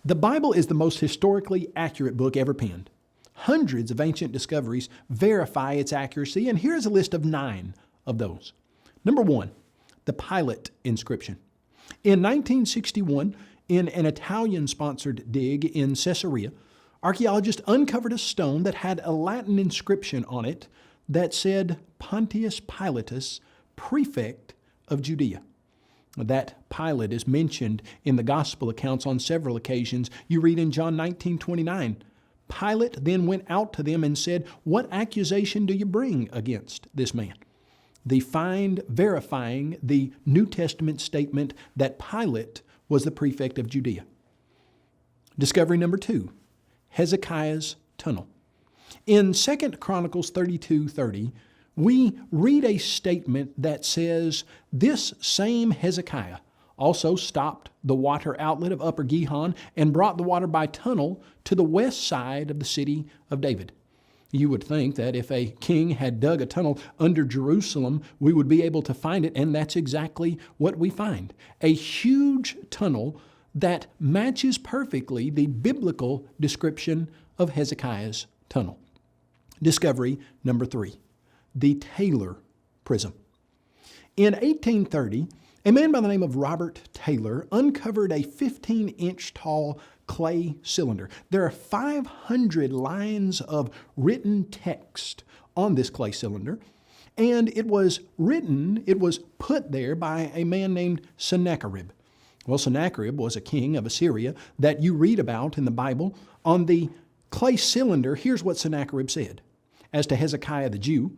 The Bible is the most historically accurate book ever penned. Hundreds of ancient discoveries verify its accuracy, and here's a list of 9 of those. Number 1, the Pilate inscription. In 1961, in an Italian-sponsored dig in Caesarea, archaeologists uncovered a stone that had a Latin inscription on it that said Pontius Pilatus, prefect of Judea. That Pilate is mentioned in the gospel accounts on several occasions. You read in John 19:29, Pilate then went out to them and said, "What accusation do you bring against this man?" The find verifying the New Testament statement that Pilate was the prefect of Judea. Discovery number 2, Hezekiah's tunnel. In 2 Chronicles 32:30, we read a statement that says, "This same Hezekiah also stopped the water outlet of Upper Gihon and brought the water by tunnel to the west side of the city of David." You would think that if a king had dug a tunnel under Jerusalem, we would be able to find it, and that's exactly what we find. A huge tunnel that matches perfectly the biblical description of Hezekiah's tunnel. Discovery number 3, the Taylor Prism. In 1830, a man by the name of Robert Taylor uncovered a 15-inch tall clay cylinder. There are 500 lines of written text on this clay cylinder, and it was put there by a man named Sennacherib. Well, Sennacherib was a king of Assyria that you read about in the Bible. On the clay cylinder, here's what Sennacherib said. As to Hezekiah the Jew,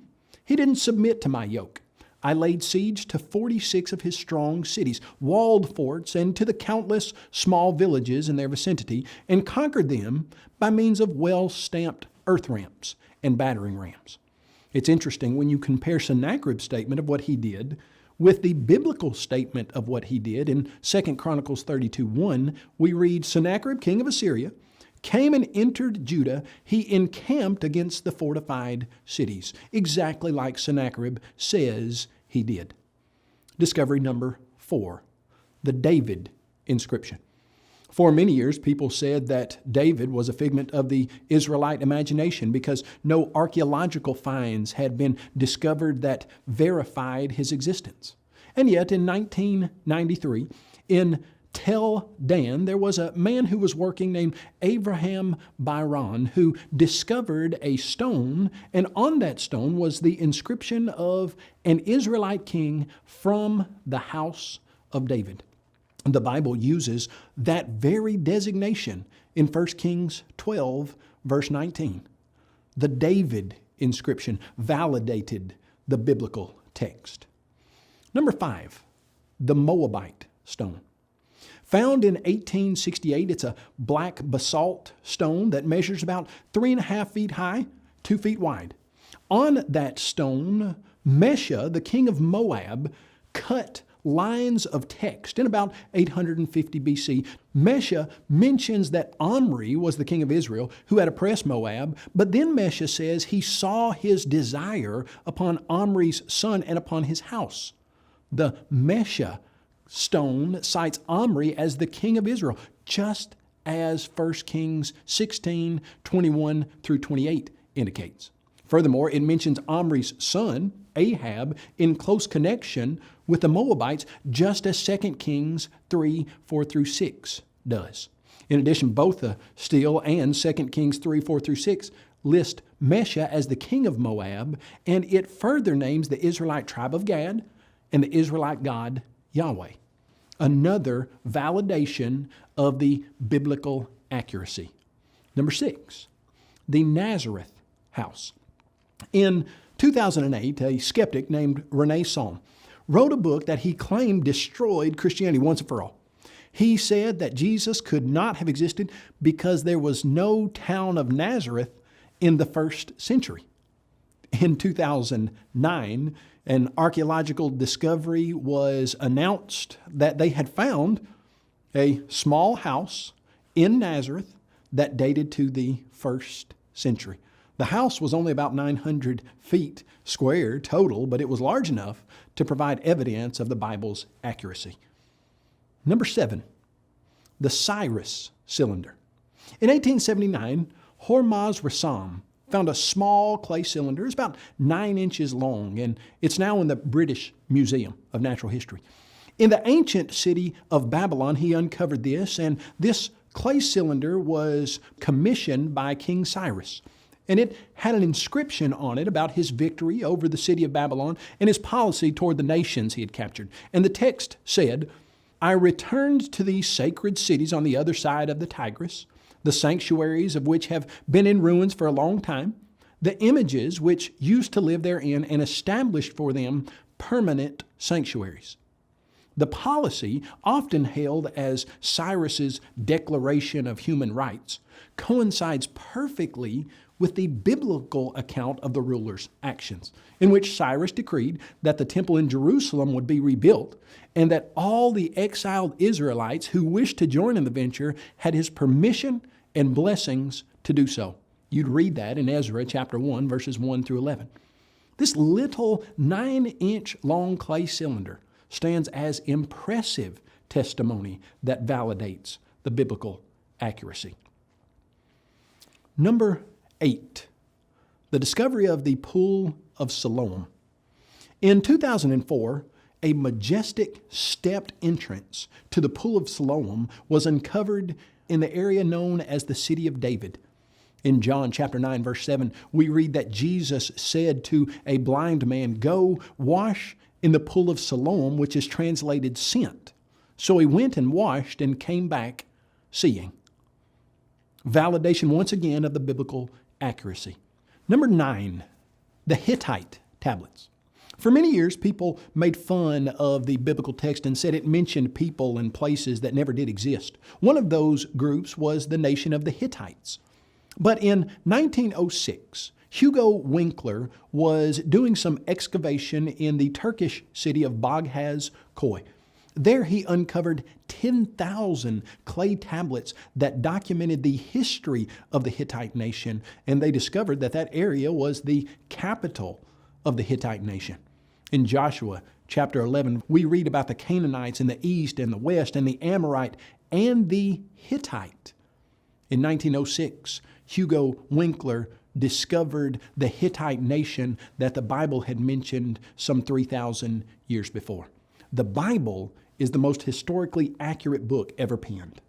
he didn't submit to my yoke. I laid siege to 46 of his strong cities, walled forts, and to the countless small villages in their vicinity, and conquered them by means of well-stamped earth ramps and battering rams. It's interesting when you compare Sennacherib's statement of what he did with the biblical statement of what he did. In 2 Chronicles 32:1, we read, Sennacherib, king of Assyria, came and entered Judah. He encamped against the fortified cities, exactly like Sennacherib says he did. Discovery number 4, the David inscription. For many years, people said that David was a figment of the Israelite imagination because no archaeological finds had been discovered that verified his existence. And yet, in 1993, in Tel Dan, there was a man who was working named Abraham Byron who discovered a stone, and on that stone was the inscription of an Israelite king from the house of David. The Bible uses that very designation in 1 Kings 12, verse 19. The David inscription validated the biblical text. Number 5, the Moabite stone. Found in 1868, it's a black basalt stone that measures about 3.5 feet high, 2 feet wide. On that stone, Mesha, the king of Moab, cut lines of text in about 850 BC. Mesha mentions that Omri was the king of Israel who had oppressed Moab, but then Mesha says he saw his desire upon Omri's son and upon his house. The Mesha stone cites Omri as the king of Israel, just as 1 Kings 16, 21 through 28 indicates. Furthermore, it mentions Omri's son, Ahab, in close connection with the Moabites, just as 2 Kings 3, 4 through 6 does. In addition, both the Steel and 2 Kings 3, 4 through 6 list Mesha as the king of Moab, and it further names the Israelite tribe of Gad and the Israelite God Yahweh. Another validation of the biblical accuracy. Number 6, the Nazareth house. In 2008, a skeptic named Rene Salm wrote a book that he claimed destroyed Christianity once and for all. He said that Jesus could not have existed because there was no town of Nazareth in the first century. In 2009, an archaeological discovery was announced that they had found a small house in Nazareth that dated to the first century. The house was only about 900 feet square total, but it was large enough to provide evidence of the Bible's accuracy. Number 7, the Cyrus cylinder. In 1879, Hormuz Rassam found a small clay cylinder. It's about 9 inches long, and it's now in the British Museum of Natural History. In the ancient city of Babylon, he uncovered this, and this clay cylinder was commissioned by King Cyrus. And it had an inscription on it about his victory over the city of Babylon and his policy toward the nations he had captured. And the text said, "I returned to these sacred cities on the other side of the Tigris, the sanctuaries of which have been in ruins for a long time, the images which used to live therein, and established for them permanent sanctuaries." The policy, often hailed as Cyrus's Declaration of Human Rights, coincides perfectly with the biblical account of the ruler's actions, in which Cyrus decreed that the temple in Jerusalem would be rebuilt and that all the exiled Israelites who wished to join in the venture had his permission and blessings to do so. You'd read that in Ezra chapter 1, verses 1 through 11. This little 9-inch long clay cylinder stands as impressive testimony that validates the biblical accuracy. Number 8, the discovery of the Pool of Siloam. In 2004, a majestic stepped entrance to the Pool of Siloam was uncovered in the area known as the City of David. In John chapter 9, verse 7, we read that Jesus said to a blind man, "Go wash in the Pool of Siloam," which is translated sent. So he went and washed and came back seeing. Validation once again of the biblical accuracy. Number 9, the Hittite tablets. For many years, people made fun of the biblical text and said it mentioned people and places that never did exist. One of those groups was the nation of the Hittites. But in 1906, Hugo Winkler was doing some excavation in the Turkish city of Baghdad Koy. There he uncovered 10,000 clay tablets that documented the history of the Hittite nation, and they discovered that that area was the capital of the Hittite nation. In Joshua chapter 11, we read about the Canaanites in the east and the west, and the Amorite and the Hittite. In 1906, Hugo Winkler discovered the Hittite nation that the Bible had mentioned some 3,000 years before. The Bible is the most historically accurate book ever penned.